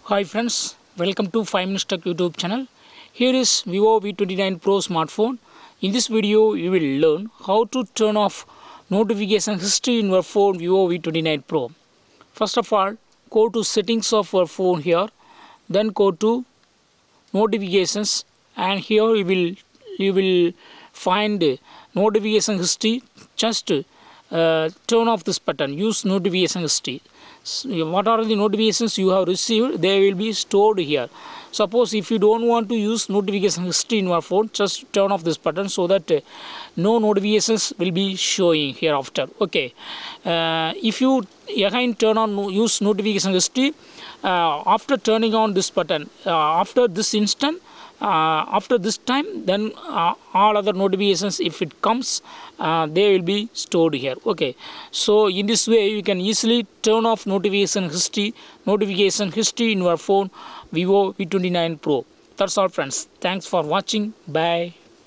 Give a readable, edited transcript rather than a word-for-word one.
Hi friends, welcome to 5 Minutes Tech YouTube channel. Here is Vivo V29 Pro smartphone. In this video, you will learn how to turn off notification history in your phone Vivo V29 Pro. First of all, go to settings of your phone here, then go to notifications, and here you will find notification history. Just turn off this button, use notification history. What are the notifications you have received? They will be stored here. Suppose if you don't want to use notification history in your phone, just turn off this button so that no notifications will be showing hereafter. Okay, if you again turn on use notification history, after turning on this button, after this instant, after this time, then all other notifications, if it comes, they will be stored here. Okay, so in this way you can easily turn off notification history in your phone Vivo V29 Pro. That's all friends. Thanks for watching. Bye.